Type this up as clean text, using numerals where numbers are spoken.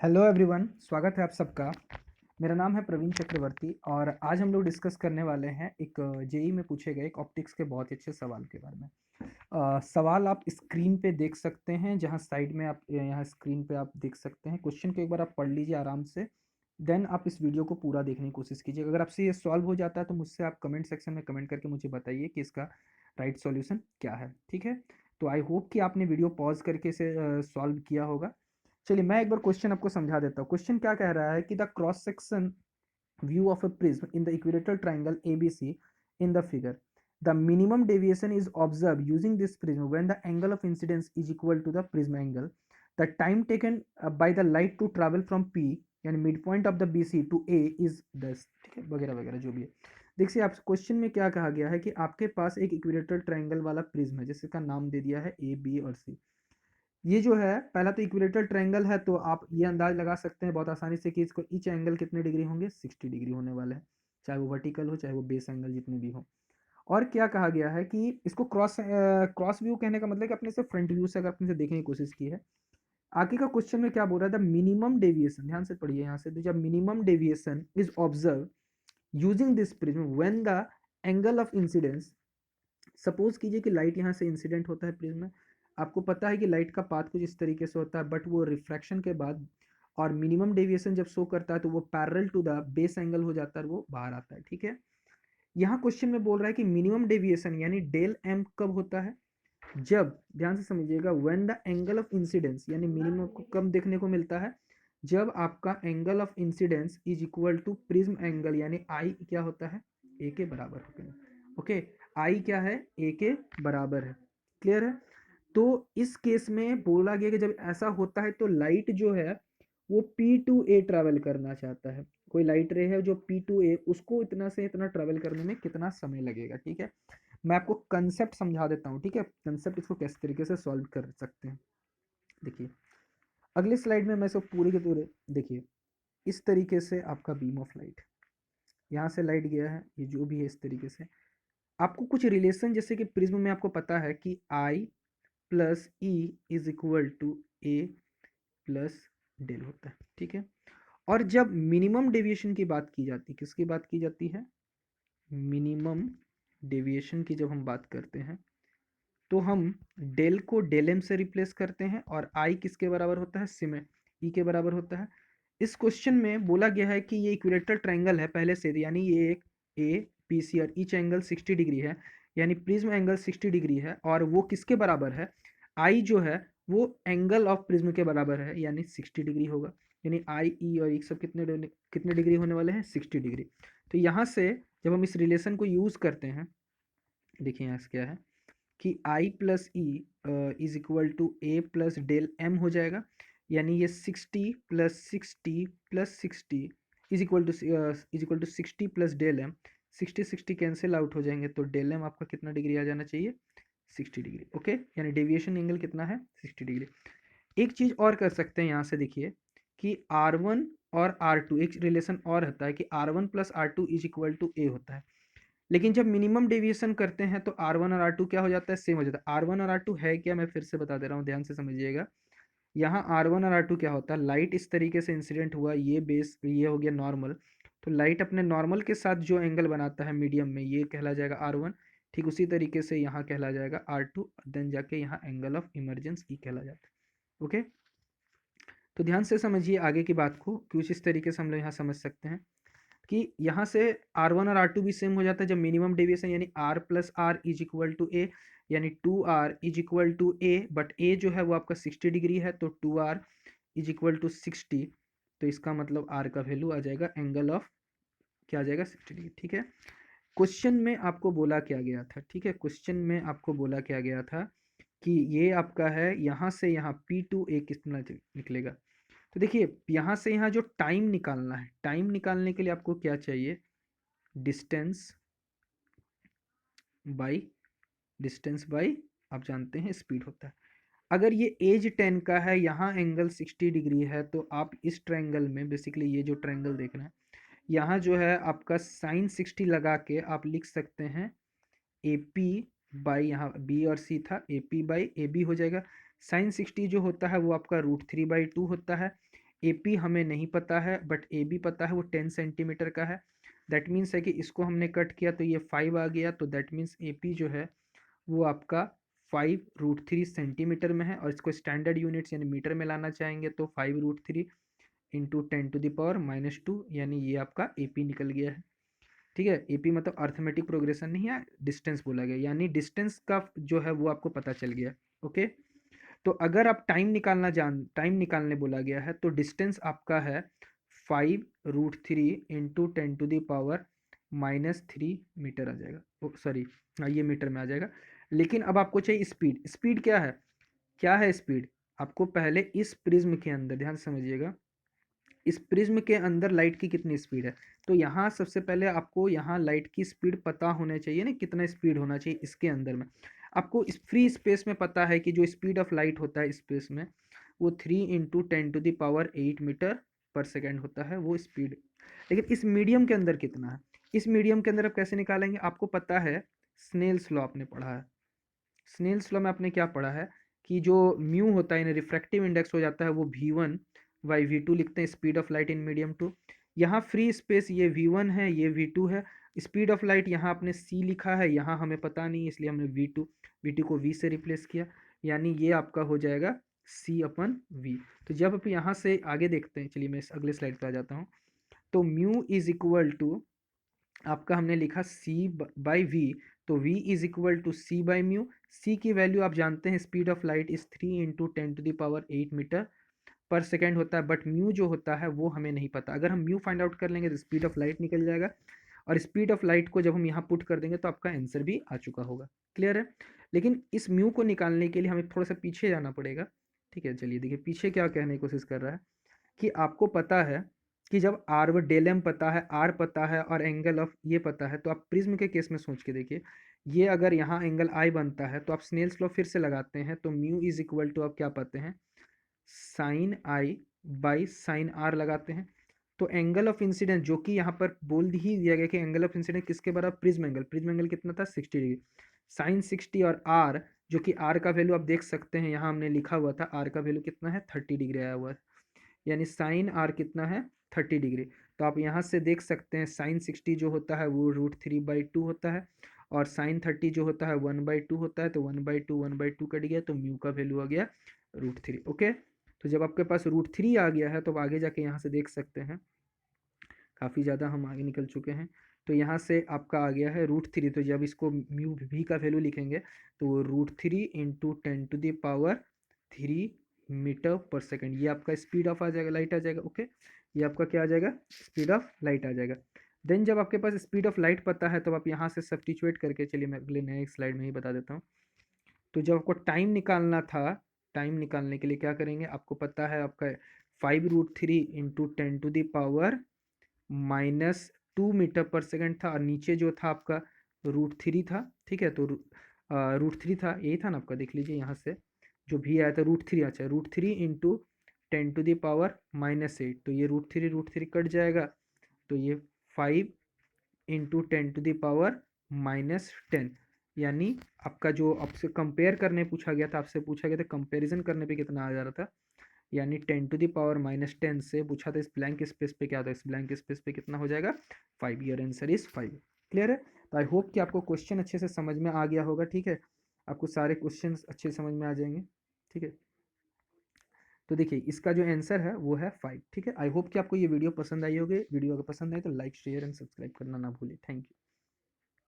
Hello everyone, स्वागत है आप सबका। मेरा नाम है प्रवीण चक्रवर्ती और आज हम लोग डिस्कस करने वाले हैं एक जेई में पूछे गए एक ऑप्टिक्स के बहुत ही अच्छे सवाल के बारे में। सवाल आप स्क्रीन पे देख सकते हैं, जहां साइड में आप यहाँ स्क्रीन पे आप देख सकते हैं। क्वेश्चन को एक बार आप पढ़ लीजिए आराम से, देन आप इस वीडियो को पूरा देखने की कोशिश कीजिए। अगर आपसे ये सॉल्व हो जाता है तो मुझसे आप कमेंट सेक्शन में कमेंट करके मुझे बताइए कि इसका राइट सॉल्यूशन क्या है। ठीक है, तो आई होप कि आपने वीडियो पॉज करके इसे सॉल्व किया होगा। चलिए मैं एक बार क्वेश्चन आपको समझा देता हूँ। क्वेश्चन क्या कह रहा है कि the cross section view of a prism in the equilateral triangle ABC in the figure, the minimum deviation is observed using this prism when the angle of incidence is equal to the prism angle. The time taken by the light to travel from P यानी mid point of the BC to A is 10। ठीक है, वगैरह वगैरह जो भी है। देखिए आप क्वेश्चन में क्या कहा गया है कि आपके पास एक इक्विलेटरल ट्राइंगल वाला प्रिज्म है जिसका नाम दे दिया है A B और C। ये जो है पहला तो इक्विलेटरल ट्रायंगल है, तो आप ये अंदाज लगा सकते हैं बहुत आसानी से कि इसको ईच एंगल कितने डिग्री होंगे, 60 डिग्री होने वाले हैं, चाहे वो वर्टिकल हो चाहे वो बेस एंगल जितने भी हो। और क्या कहा गया है कि इसको क्रॉस व्यू कहने का मतलब कि अपने से फ्रंट व्यू से अगर अपने से देखने की कोशिश की है। आगे का क्वेश्चन में क्या बोल रहा है, द मिनिमम डेविएशन, ध्यान से पढ़िए यहाँ से, तो जब minimum deviation is observe using this prism when the angle of incidence, suppose कीजिए कि लाइट यहाँ से इंसिडेंट होता है प्रिज्म में। आपको पता है कि लाइट का पाथ कुछ इस तरीके से होता है, बट वो रिफ्रैक्शन के बाद और मिनिमम डेविएशन जब शो करता है तो वो parallel to the base angle हो जाता है और वो बाहर आता है। ठीक है, यहाँ क्वेश्चन में बोल रहा है कि मिनिमम डेविएशन यानी डेल एम कब होता है, जब, ध्यान से समझिएगा, when the angle of incidence यानी मिनिमम को कब देखने को मिलता है, जब आपका angle of incidence is equal to prism angle यानी आई क्या होता है, ए के बराबर होता है। ओके, आई क्या है, ए के बराबर है। क्लियर है। तो इस केस में बोला गया कि जब ऐसा होता है तो लाइट जो है वो P to A ट्रैवल करना चाहता है। कोई लाइट रे है जो P to A, उसको इतना से इतना ट्रैवल करने में कितना समय लगेगा। ठीक है, मैं आपको कंसेप्ट समझा देता हूँ। ठीक है, कंसेप्ट इसको किस तरीके से सॉल्व कर सकते हैं। देखिए अगले स्लाइड में मैं इसको पूरे के पूरे, देखिए इस तरीके से आपका बीम ऑफ लाइट, यहाँ से लाइट गया है, ये जो भी है इस तरीके से आपको कुछ रिलेशन, जैसे कि प्रिज्म में आपको पता है कि I plus E is equal to A plus del होता है। ठीक है, और जब मिनिमम डेविएशन की बात की जाती है, किसकी बात की जाती है, मिनिमम डेविएशन की जब हम बात करते हैं तो हम डेल को डेल एम से रिप्लेस करते हैं और आई किसके बराबर होता है, सिमे ई के बराबर होता है। इस क्वेश्चन में बोला गया है कि ये इक्विलेटरल ट्रायंगल है पहले से, यानी ये एक ए पी सी और ईच एंगल 60 डिग्री है, यानी प्रिज्म एंगल 60 डिग्री है, और वो किसके बराबर है, आई जो है वो एंगल ऑफ प्रिज्म के बराबर है यानी 60 डिग्री होगा। यानी आई ई और ई सब कितने डिग्री होने वाले हैं, 60 डिग्री। तो यहाँ से जब हम इस रिलेशन को यूज करते हैं, देखिए यहाँ से क्या है कि I plus E is equal to A plus del M हो जाएगा, यानी ये 60 plus 60 is equal to 60 plus del M, 60 cancel out हो जाएंगे, तो डेल एम आपका कितना डिग्री आ जाना चाहिए, 60 डिग्री। ओके, यानी डेविएशन एंगल कितना है, 60 डिग्री। एक चीज और कर सकते हैं यहाँ से, देखिए कि R1 और R2 एक रिलेशन और होता है कि R1 plus R2 is equal to A होता है, लेकिन जब मिनिमम डेविएशन करते हैं तो R1 और R2 क्या हो जाता है, सेम हो जाता है। R1 और R2 है क्या, मैं फिर से बता दे रहा हूँ, ध्यान से समझिएगा। यहाँ R1 और R2 क्या होता है, लाइट इस तरीके से इंसिडेंट हुआ, ये बेस, ये हो गया नॉर्मल, तो लाइट अपने नॉर्मल के साथ जो एंगल बनाता है मीडियम में, ये कहला जाएगा R1। ठीक उसी तरीके से यहाँ कहला जाएगा R2, देन जाके यहाँ एंगल ऑफ इमरजेंस ई कहला जाता है। ओके, तो ध्यान से समझिए आगे की बात को, कुछ इस तरीके से हम लोग यहाँ समझ सकते हैं कि यहाँ से R1 और R2 भी सेम हो जाता है जब मिनिमम डेविएशन, यानी R plus R is equal to A, यानी 2R is equal to A, but A जो है वो आपका 60 डिग्री है, तो 2R इज इक्वल टू 60, तो इसका मतलब R का वैल्यू आ जाएगा एंगल ऑफ, क्या आ जाएगा, 60 डिग्री। ठीक है, क्वेश्चन में आपको बोला क्या गया था, ठीक है, क्वेश्चन में आपको बोला क्या गया था कि ये आपका है यहाँ से यहाँ P to A कितना निकलेगा। तो देखिए यहाँ से यहाँ जो टाइम निकालना है, टाइम निकालने के लिए आपको क्या चाहिए, डिस्टेंस बाई, डिस्टेंस बाई, आप जानते हैं स्पीड होता है। अगर ये एज 10 का है, यहाँ एंगल 60 डिग्री है, तो आप इस ट्रायंगल में बेसिकली ये जो ट्रायंगल देख रहे हैं, यहाँ जो है आपका साइन 60 लगा के आप लिख सकते हैं ए पी बाई, यहाँ बी और सी था, A P by A B हो जाएगा। साइन 60 जो होता है वो आपका √3/2 होता है, AP हमें नहीं पता है बट AB पता है, वो 10 सेंटीमीटर का है। दैट मीन्स है कि इसको हमने कट किया तो ये 5 आ गया, तो दैट मीन्स AP जो है वो आपका 5√3 सेंटीमीटर में है। और इसको स्टैंडर्ड यूनिट्स यानी मीटर में लाना चाहेंगे तो 5√3 इंटू 10⁻², यानी ये आपका AP निकल गया है। ठीक है, AP मतलब अर्थमेटिक प्रोग्रेशन नहीं है, डिस्टेंस बोला गया, यानी डिस्टेंस का जो है वो आपको पता चल गया। ओके, तो अगर आप टाइम निकालने बोला गया है तो डिस्टेंस आपका है 5√3 इंटू 10⁻³ मीटर आ जाएगा। सॉरी, हाँ ये मीटर में आ जाएगा। लेकिन अब आपको चाहिए स्पीड। स्पीड क्या है स्पीड? आपको पहले इस प्रिज्म के अंदर ध्यान से समझिएगा, इस प्रिज्म के अंदर लाइट की कितनी स्पीड है। तो यहाँ सबसे पहले आपको यहाँ लाइट की स्पीड पता होना चाहिए ना, कितना स्पीड होना चाहिए इसके अंदर में। आपको इस फ्री स्पेस में पता है कि जो स्पीड ऑफ लाइट होता है स्पेस में वो 3 इंटू 10⁸ मीटर पर सेकेंड होता है वो स्पीड। लेकिन इस मीडियम के अंदर कितना है, इस मीडियम के अंदर आप कैसे निकालेंगे? आपको पता है, स्नेल्स लॉ आपने पढ़ा है। स्नेल्स लॉ में आपने क्या पढ़ा है कि जो म्यू होता है, रिफ्रैक्टिव इंडेक्स हो जाता है वो v1/v2 लिखते हैं, speed of light in medium two. यहाँ फ्री स्पेस ये v1 है, ये v2 है। स्पीड ऑफ लाइट यहाँ आपने c लिखा है, यहाँ हमें पता नहीं इसलिए हमने v2 को v से रिप्लेस किया, यानी ये आपका हो जाएगा c/v। तो जब आप यहाँ से आगे देखते हैं, चलिए मैं इस अगले स्लाइड पर आ जाता हूँ। तो म्यू इज इक्वल टू आपका हमने लिखा c/v, तो v is equal to c/μ। c की वैल्यू आप जानते हैं, speed of light is 3 into 10⁸ metre per second होता है, बट म्यू जो होता है वो हमें नहीं पता। अगर हम म्यू फाइंड आउट कर लेंगे तो स्पीड ऑफ लाइट निकल जाएगा, और स्पीड ऑफ लाइट को जब हम यहाँ पुट कर देंगे तो आपका आंसर भी आ चुका होगा। क्लियर है? लेकिन इस म्यू को निकालने के लिए हमें थोड़ा सा पीछे जाना पड़ेगा। ठीक है, चलिए देखिए पीछे क्या कहने की कोशिश कर रहा है कि आपको पता है कि जब आर व डेल एम पता है, आर पता है और एंगल ऑफ ये पता है, तो आप प्रिज्म के केस में सोच के देखिए, ये अगर यहाँ एंगल आई बनता है तो आप स्नेल्स लॉ फिर से लगाते हैं, तो म्यू इज इक्वल टू आप क्या पाते हैं, sine I by sine R लगाते हैं। तो एंगल ऑफ इंसिडेंस जो कि यहाँ पर बोल ही दिया गया कि एंगल ऑफ इंसिडेंस किसके बराबर, प्रिज्म एंगल कितना था, 60 डिग्री। साइन 60 और आर, जो कि आर का वैल्यू आप देख सकते हैं, यहाँ हमने लिखा हुआ था आर का वैल्यू कितना है, 30 डिग्री आया हुआ है, यानी साइन आर कितना है, 30 डिग्री। तो आप यहाँ से देख सकते हैं साइन 60 जो होता है वो √3/2 होता है, और साइन 30 जो होता है 1/2 होता है, तो 1/2 कट गया, तो म्यू का वैल्यू आ गया √3। ओके, तो जब आपके पास √3 आ गया है तो आप आगे जाके यहाँ से देख सकते हैं, काफ़ी ज़्यादा हम आगे निकल चुके हैं। तो यहाँ से आपका आ गया है √3, तो जब इसको म्यू भी का वैल्यू लिखेंगे तो √3 इंटू 10⁻³ मीटर पर सेकेंड, ये आपका स्पीड ऑफ आ जाएगा, लाइट आ जाएगा। ओके, ये आपका क्या आ जाएगा, स्पीड ऑफ लाइट आ जाएगा। देन जब आपके पास स्पीड ऑफ लाइट पता है तो आप यहाँ से सब्स्टिट्यूट करके, चलिए मैं अगले नए स्लाइड में ही बता देता हूँ। तो जब आपको टाइम निकालना था, टाइम निकालने के लिए क्या करेंगे, आपको पता है आपका 5√3 इंटू 10⁻⁻² मीटर पर सेकेंड था, और नीचे जो था आपका √3 था। ठीक है, तो √3 था, यही था ना आपका, देख लीजिए यहाँ से जो भी आया था √3, अच्छा √3 इंटू 10⁻⁻8, तो ये √3 कट जाएगा, तो ये 5 इंटू 10⁻⁻10, यानी आपका जो आपसे कंपेयर करने पूछा गया था, आपसे पूछा गया था कंपैरिजन करने पे कितना आ जा रहा था, यानी 10⁻⁻10 से पूछा था, इस ब्लैंक स्पेस पे क्या था, इस ब्लैंक स्पेस पे कितना हो जाएगा, 5। Year answer is 5। क्लियर है? तो आई होप कि आपको क्वेश्चन अच्छे से समझ में आ गया होगा। ठीक है, आपको सारे क्वेश्चन अच्छे समझ में आ जाएंगे। ठीक है, तो देखिए इसका जो आंसर है वो है 5। ठीक है, आई होप कि आपको ये वीडियो पसंद आई होगी। वीडियो अगर पसंद आए तो लाइक शेयर एंड सब्सक्राइब करना ना भूलें। Thank you.